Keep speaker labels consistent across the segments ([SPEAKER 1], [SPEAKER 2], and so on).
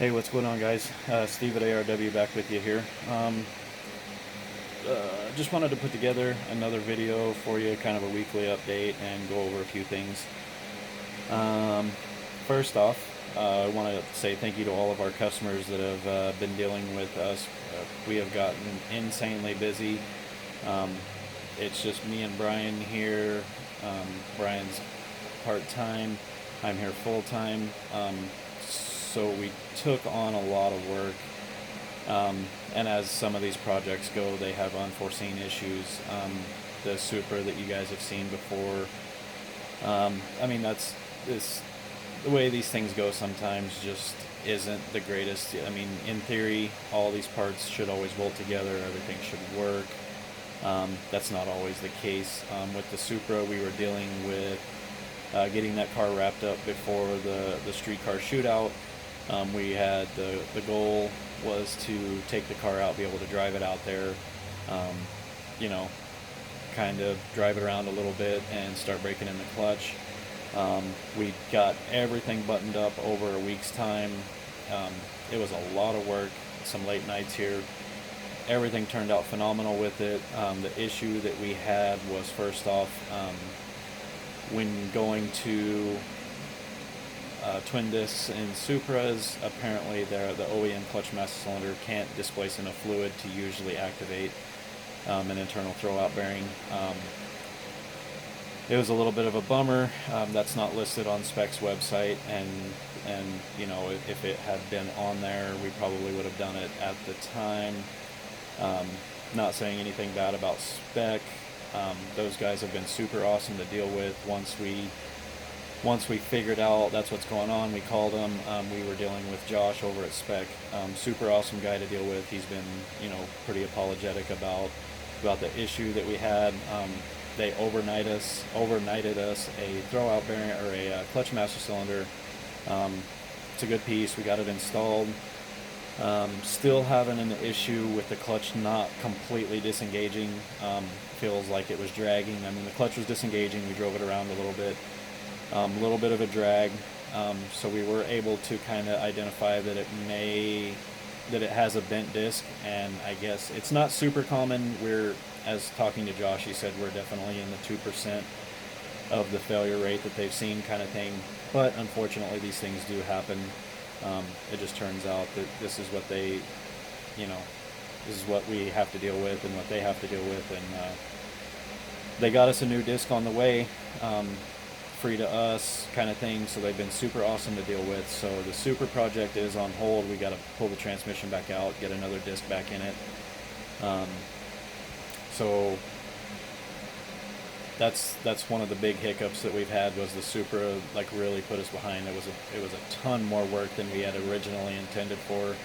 [SPEAKER 1] Hey, what's going on, guys? Steve at ARW back with you here. Just wanted to put together another video for you, kind of a weekly update, and go over a few things. Um, First off, I want to say thank you to all of our customers that have been dealing with us. We have gotten insanely busy. Um, it's just me and Brian here. Brian's part-time. I'm here full-time. So we took on a lot of work. And as some of these projects go, they have unforeseen issues. The Supra that you guys have seen before. I mean, that's this the way these things go sometimes just isn't the greatest. I mean, in theory, all these parts should always bolt together, everything should work. That's not always the case. With the Supra, we were dealing with getting that car wrapped up before the streetcar shootout. We had the goal was to take the car out, be able to drive it out there, um, you know, kind of drive it around a little bit and start breaking in the clutch. We got everything buttoned up over a week's time. It was a lot of work, some late nights here. Everything turned out phenomenal with it. The issue that we had was, first off, when going to twin discs in Supras, apparently the OEM clutch master cylinder can't displace enough fluid to usually activate an internal throwout bearing. It was a little bit of a bummer. That's not listed on Spec's website, and you know, if it had been on there, we probably would have done it at the time. Not saying anything bad about Spec. Those guys have been super awesome to deal with. Once we figured out that's what's going on, we called them. We were dealing with Josh over at Spec. Super awesome guy to deal with. He's been, you know, pretty apologetic about the issue that we had. They overnighted us a throwout bearing, or a clutch master cylinder. It's a good piece. We got it installed. Still having an issue with the clutch not completely disengaging. Feels like it was dragging. I mean, the clutch was disengaging. We drove it around a little bit. A little bit of a drag. So we were able to kind of identify that it has a bent disc, and I guess it's not super common. As talking to Josh, he said we're definitely in the 2% of the failure rate that they've seen, kind of thing. But unfortunately, these things do happen. It just turns out that this is what this is what we have to deal with, and what they have to deal with. And they got us a new disc on the way, free to us, kind of thing. So they've been super awesome to deal with. So the Super project is on hold. We got to pull the transmission back out, get another disc back in it. So that's one of the big hiccups that we've had, was the Supra like really put us behind. It was a ton more work than we had originally intended for,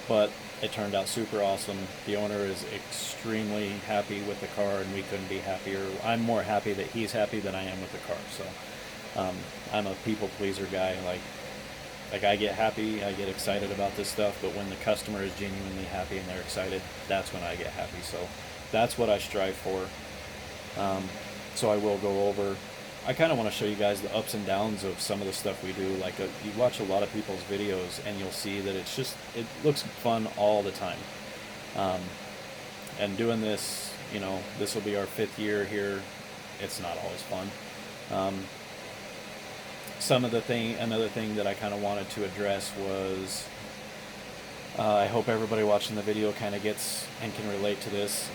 [SPEAKER 1] but it turned out super awesome. The owner is extremely happy with the car, and we couldn't be happier. I'm more happy that he's happy than I am with the car. So I'm a people pleaser guy. Like I get happy, I get excited about this stuff, but when the customer is genuinely happy and they're excited, that's when I get happy. So that's what I strive for. So I will go over. I kind of want to show you guys the ups and downs of some of the stuff we do. Like you watch a lot of people's videos, and you'll see that it looks fun all the time. And doing this, you know, this will be our 5th year here. It's not always fun. Another thing that I kind of wanted to address was, I hope everybody watching the video kind of gets and can relate to this.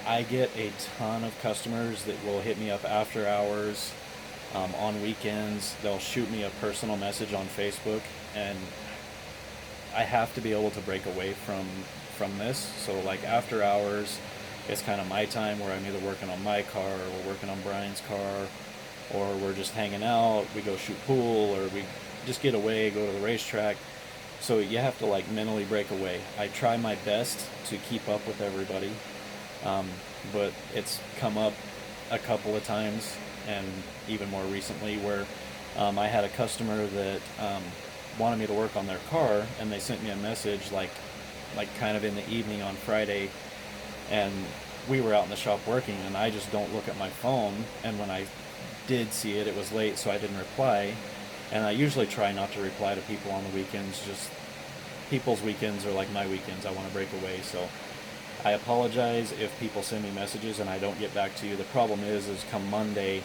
[SPEAKER 1] I get a ton of customers that will hit me up after hours, on weekends. They'll shoot me a personal message on Facebook, and I have to be able to break away from this. So like after hours, it's kind of my time, where I'm either working on my car, or we're working on Brian's car, or we're just hanging out. We go shoot pool, or we just get away, go to the racetrack. So you have to like mentally break away. I try my best to keep up with everybody, but it's come up a couple of times, and even more recently, where I had a customer that wanted me to work on their car, and they sent me a message like kind of in the evening on Friday, and we were out in the shop working, and I just don't look at my phone, and when I did see it, it was late, so I didn't reply. And I usually try not to reply to people on the weekends. Just people's weekends are like my weekends. I want to break away. So I apologize if people send me messages and I don't get back to you. The problem is come Monday,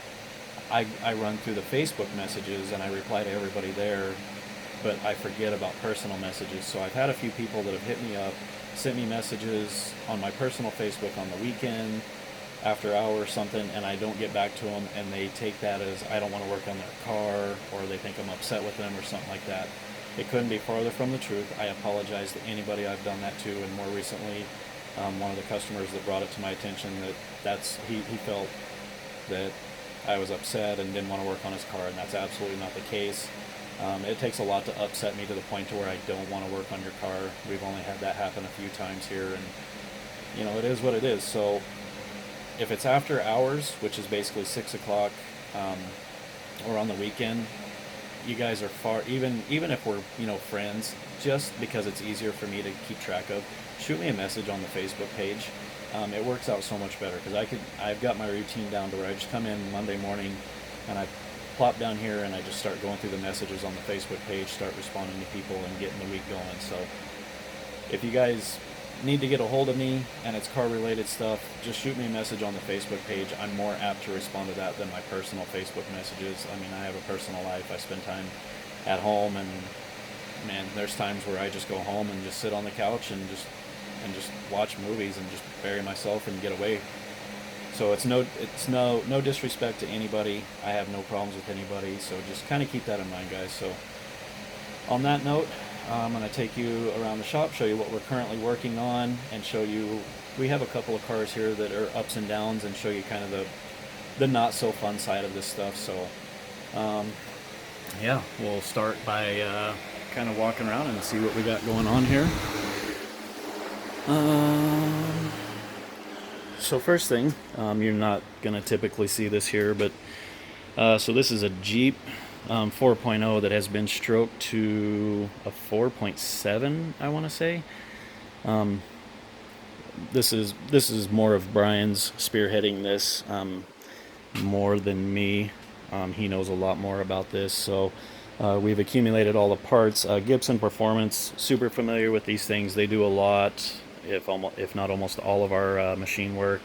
[SPEAKER 1] I run through the Facebook messages and I reply to everybody there, but I forget about personal messages. So I've had a few people that have hit me up, sent me messages on my personal Facebook on the weekend, after hour or something, and I don't get back to them, and they take that as I don't want to work on their car, or they think I'm upset with them or something like that. It couldn't be farther from the truth. I apologize to anybody I've done that to, and more recently, one of the customers that brought it to my attention he felt that I was upset and didn't want to work on his car, and that's absolutely not the case. It takes a lot to upset me to the point to where I don't want to work on your car. We've only had that happen a few times here, and it is what it is. So if it's after hours, which is basically 6 o'clock, or on the weekend, you guys are far, even if we're friends, just because it's easier for me to keep track of, shoot me a message on the Facebook page. It works out so much better because I've got my routine down to where I just come in Monday morning and I plop down here and I just start going through the messages on the Facebook page, start responding to people and getting the week going. So if you guys need to get a hold of me and it's car related stuff, just shoot me a message on the Facebook page. I'm more apt to respond to that than my personal Facebook messages. I mean, I have a personal life. I spend time at home, and man, there's times where I just go home and just sit on the couch and just watch movies and just bury myself and get away. So it's no disrespect to anybody. I have no problems with anybody. So just kind of keep that in mind, guys. So on that note, I'm going to take you around the shop, show you what we're currently working on, and show you, we have a couple of cars here that are ups and downs, and show you kind of the not so fun side of this stuff. So yeah, we'll start by kind of walking around and see what we got going on here. So first thing, you're not going to typically see this here, but so this is a Jeep 4.0 that has been stroked to a 4.7, I want to say. This is more of Brian's spearheading this more than me. He knows a lot more about this. So we've accumulated all the parts. Gibson Performance, super familiar with these things. They do a lot, if not almost all of our machine work.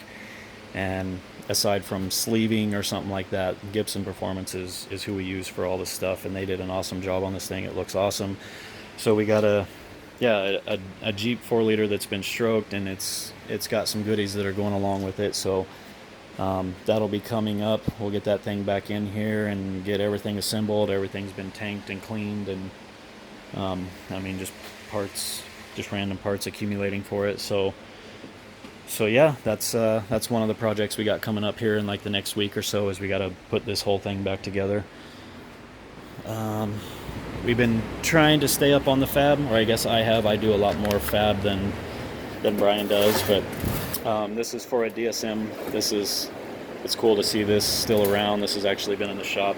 [SPEAKER 1] And aside from sleeving or something like that, Gibson Performance is who we use for all this stuff, and they did an awesome job on this thing. It looks awesome. So we got a Jeep 4-liter that's been stroked, and it's got some goodies that are going along with it. So that'll be coming up. We'll get that thing back in here and get everything assembled. Everything's been tanked and cleaned, and I mean, just random parts accumulating for it. So yeah, that's one of the projects we got coming up here in like the next week or so, is we got to put this whole thing back together. We've been trying to stay up on the fab, or I guess I do a lot more fab than Brian does, but this is for a DSM. It's cool to see this still around. This has actually been in the shop.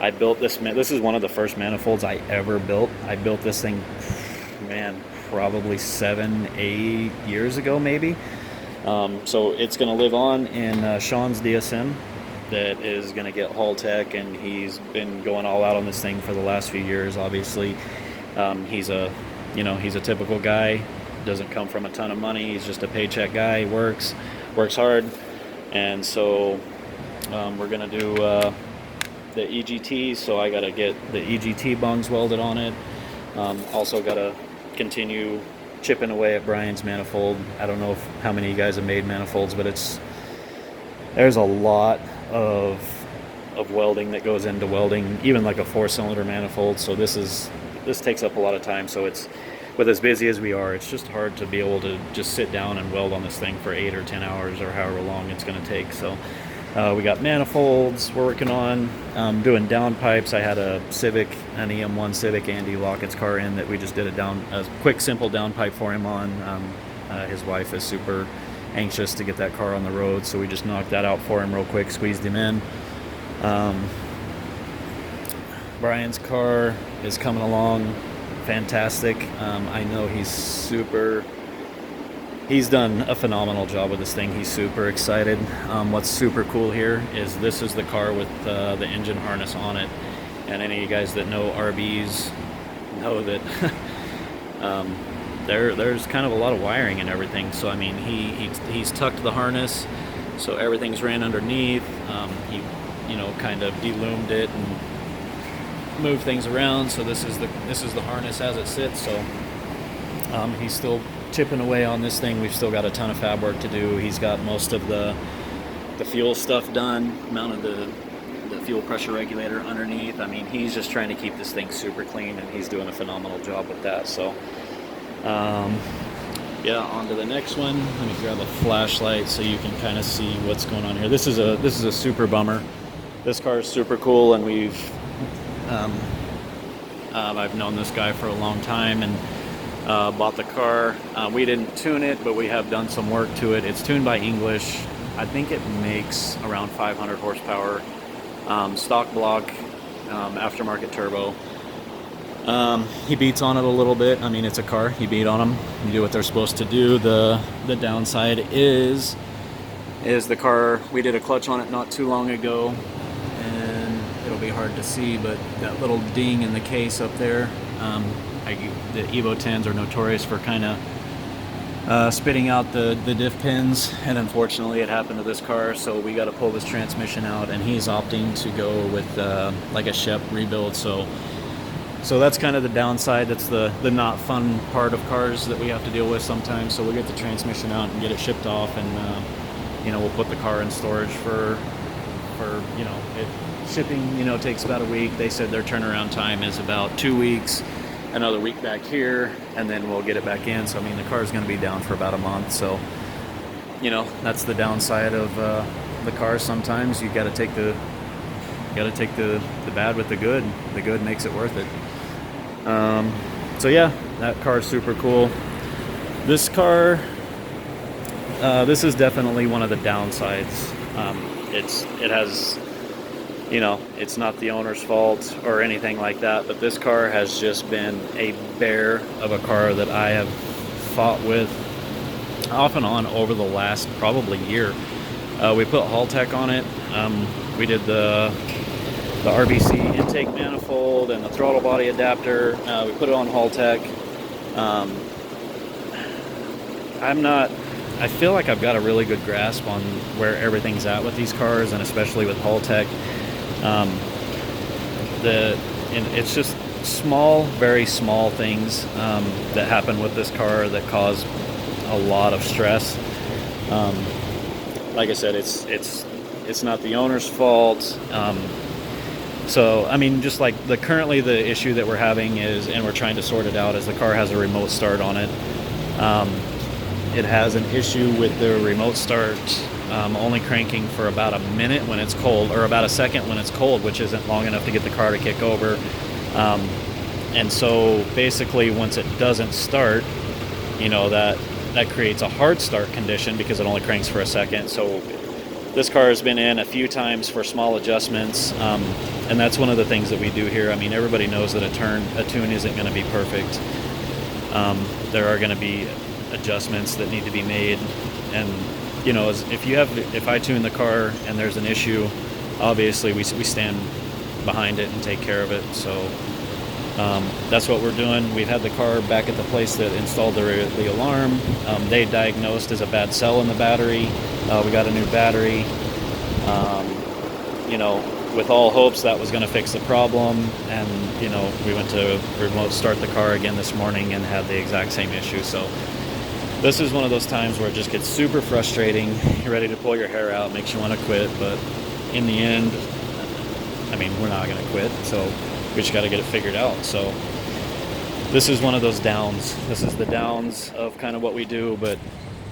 [SPEAKER 1] I built this is one of the first manifolds I ever built. I built this thing, man, probably 7-8 years ago maybe. So it's going to live on in Sean's DSM that is going to get Haul Tech, and he's been going all out on this thing for the last few years. Obviously, he's a typical guy, doesn't come from a ton of money. He's just a paycheck guy, works hard, and so we're going to do the EGT. So I got to get the EGT bungs welded on it. Also got to continue chipping away at Brian's manifold. I don't know how many of you guys have made manifolds, but there's a lot of welding that goes into welding, even like a 4-cylinder manifold. So this takes up a lot of time. So it's, with as busy as we are, it's just hard to be able to just sit down and weld on this thing for 8 or 10 hours or however long it's going to take. So we got manifolds we're working on, doing downpipes. I had an EM1 Civic Andy Lockett's car in that we just did a quick, simple downpipe for him on. His wife is super anxious to get that car on the road, so we just knocked that out for him real quick, squeezed him in. Brian's car is coming along fantastic. I know he's done a phenomenal job with this thing. He's super excited. What's super cool here is this is the car with the engine harness on it, And any of you guys that know RBs know that there's kind of a lot of wiring and everything. So I mean, he's tucked the harness, so everything's ran underneath. He, you know, kind of deloomed it and moved things around. So this is the harness as it sits. So he's still chipping away on this thing. We've still got a ton of fab work to do. He's got most of the fuel stuff done, mounted the fuel pressure regulator underneath. I mean, he's just trying to keep this thing super clean, and he's doing a phenomenal job with that. So yeah, on to the next one. Let me grab a flashlight so you can kind of see what's going on here. This is a super bummer. This car is super cool, and I've known this guy for a long time, and bought the car. We didn't tune it, but we have done some work to it. It's tuned by English. I think it makes around 500 horsepower. Stock block, aftermarket turbo. He beats on it a little bit. I mean, it's a car. You beat on them. You do what they're supposed to do. The downside is the car. We did a clutch on it not too long ago, and it'll be hard to see, but that little ding in the case up there. The Evo 10s are notorious for kind of spitting out the diff pins, and unfortunately it happened to this car, so we got to pull this transmission out, and he's opting to go with like a Shep rebuild. So that's kind of the downside. That's the not fun part of cars that we have to deal with sometimes. So we'll get the transmission out and get it shipped off, and you know, we'll put the car in storage for you know, shipping, you know, takes about a week. They said their turnaround time is about 2 weeks. Another week back here, and then we'll get it back in. So I mean, the car is going to be down for about a month. So, you know, that's the downside of the car. Sometimes you got to take the bad with the good. The good makes it worth it. So yeah, that car is super cool. This car, this is definitely one of the downsides. It has, you know, it's not the owner's fault or anything like that, but this car has just been a bear of a car that I have fought with off and on over the last probably year. We put Haltech on it. We did the RBC intake manifold and the throttle body adapter. We put it on Haltech. I feel like I've got a really good grasp on where everything's at with these cars, and especially with Haltech. It's just small, very small things that happen with this car that cause a lot of stress. Like I said, it's not the owner's fault. So I mean, just like currently the issue that we're having is, and we're trying to sort it out, is the car has a remote start on it. It has an issue with the remote start only cranking for about a minute when it's cold, or about a second when it's cold, which isn't long enough to get the car to kick over. And so basically, once it doesn't start, you know, that creates a hard start condition because it only cranks for a second. So this car has been in a few times for small adjustments, and that's one of the things that we do here. I mean, everybody knows that a tune isn't going to be perfect. There are going to be adjustments that need to be made, and you know, if I tune the car and there's an issue, obviously we stand behind it and take care of it. So that's what we're doing. We've had the car back at the place that installed the alarm. They diagnosed as a bad cell in the battery. We got a new battery. You know, with all hopes that was going to fix the problem, and you know, we went to remote start the car again this morning and had the exact same issue. So this is one of those times where it just gets super frustrating. You're ready to pull your hair out, makes you want to quit, but in the end, I mean, we're not going to quit, so we just got to get it figured out. So this is one of those downs. This is the downs of kind of what we do, but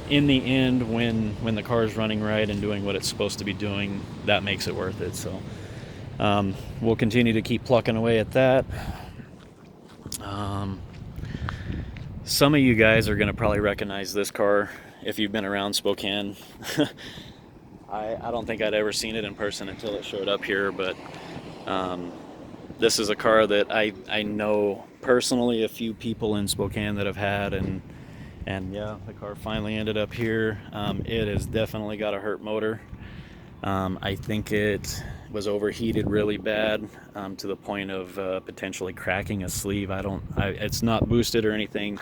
[SPEAKER 1] in the end, when the car is running right and doing what it's supposed to be doing, that makes it worth it. So we'll continue to keep plucking away at that. Some of you guys are going to probably recognize this car if you've been around Spokane. I don't think I'd ever seen it in person until it showed up here, but this is a car that I know personally a few people in Spokane that have had, and yeah, the car finally ended up here. It has definitely got a hurt motor. I think was overheated really bad, to the point of potentially cracking a sleeve. It's not boosted or anything,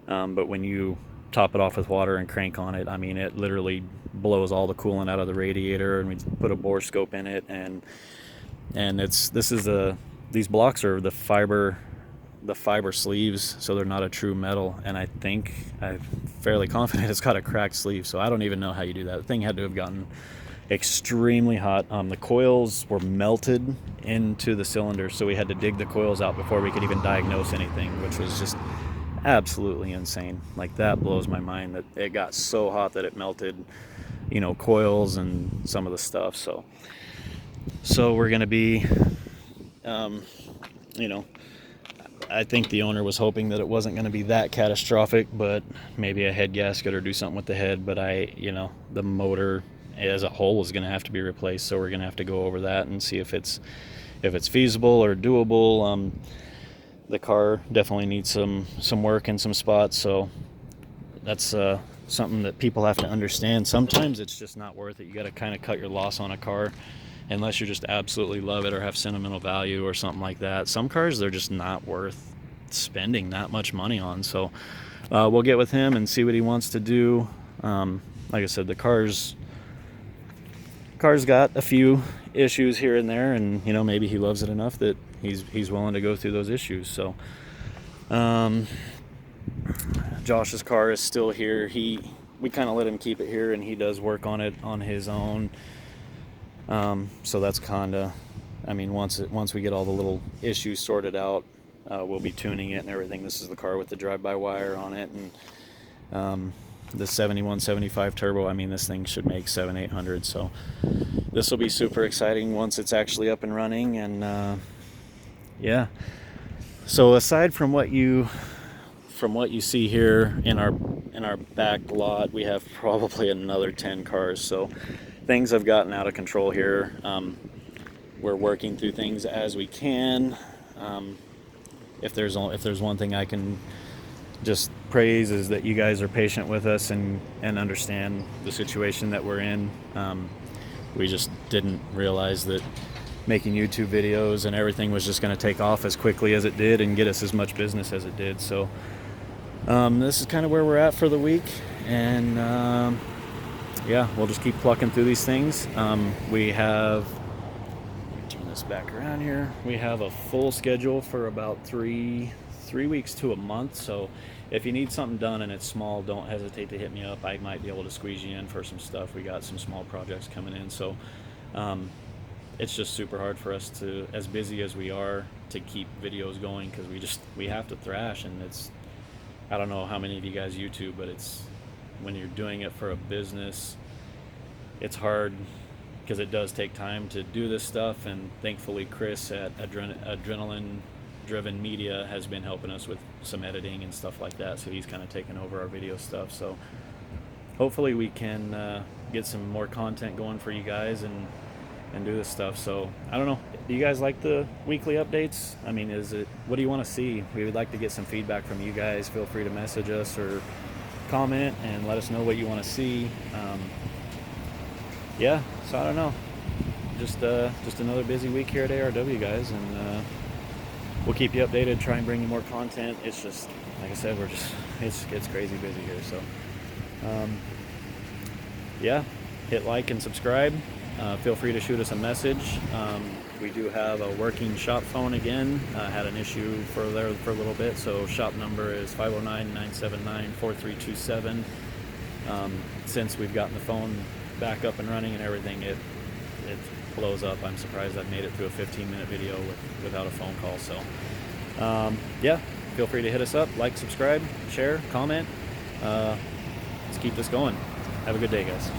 [SPEAKER 1] but when you top it off with water and crank on it, I mean, it literally blows all the coolant out of the radiator. And we put a bore scope in it, and these blocks are the fiber sleeves, so they're not a true metal. And I'm fairly confident it's got a cracked sleeve. So I don't even know how you do that. The thing had to have gotten extremely hot. The coils were melted into the cylinder, so we had to dig the coils out before we could even diagnose anything, which was just absolutely insane. Like, that blows my mind that it got so hot that it melted, coils and some of the stuff. So we're gonna be, I think the owner was hoping that it wasn't going to be that catastrophic, but maybe a head gasket or do something with the head. But the motor as a whole is going to have to be replaced, so we're going to have to go over that and see if it's feasible or doable. The car definitely needs some work in some spots, so that's something that people have to understand. Sometimes it's just not worth it. You got to kind of cut your loss on a car, unless you just absolutely love it or have sentimental value or something like that. Some cars, they're just not worth spending that much money on. So we'll get with him and see what he wants to do. Like I said, the car's got a few issues here and there, and maybe he loves it enough that he's willing to go through those issues. So Josh's car is still here. We kind of let him keep it here, and he does work on it on his own. So that's kinda, once we get all the little issues sorted out, we'll be tuning it and everything. This is the car with the drive-by-wire on it, and the 7175 turbo. This thing should make 700-800, so this will be super exciting once it's actually up and running. And yeah, so aside from what you see here in our back lot, we have probably another 10 cars. So things have gotten out of control here. We're working through things as we can. If there's one thing I can just praise, is that you guys are patient with us and understand the situation that we're in. We just didn't realize that making YouTube videos and everything was just going to take off as quickly as it did and get us as much business as it did. So this is kind of where we're at for the week, and yeah, we'll just keep plucking through these things. We have, turn this back around here, we have a full schedule for about three weeks to a month. So if you need something done and it's small, don't hesitate to hit me up. I might be able to squeeze you in for some stuff. We got some small projects coming in. So it's just super hard for us to, as busy as we are, to keep videos going, because we have to thrash. And I don't know how many of you guys YouTube, but when you're doing it for a business, it's hard, because it does take time to do this stuff. And thankfully Chris at Adrenaline Driven Media has been helping us with some editing and stuff like that, so he's kind of taken over our video stuff. So hopefully we can get some more content going for you guys and do this stuff. So I don't know, do you guys like the weekly updates? What do you want to see? We would like to get some feedback from you guys. Feel free to message us or comment and let us know what you want to see. Yeah, so I don't know, just another busy week here at ARW, guys, and we'll keep you updated, try and bring you more content. It's just, like I said, it's crazy busy here. So yeah, hit like and subscribe. Feel free to shoot us a message. We do have a working shop phone again. Had an issue for a little bit, so shop number is 509-979-4327. Since we've gotten the phone back up and running and everything, it blows up. I'm surprised I've made it through a 15-minute video without a phone call. So yeah, feel free to hit us up, like, subscribe, share, comment. Let's keep this going. Have a good day, guys.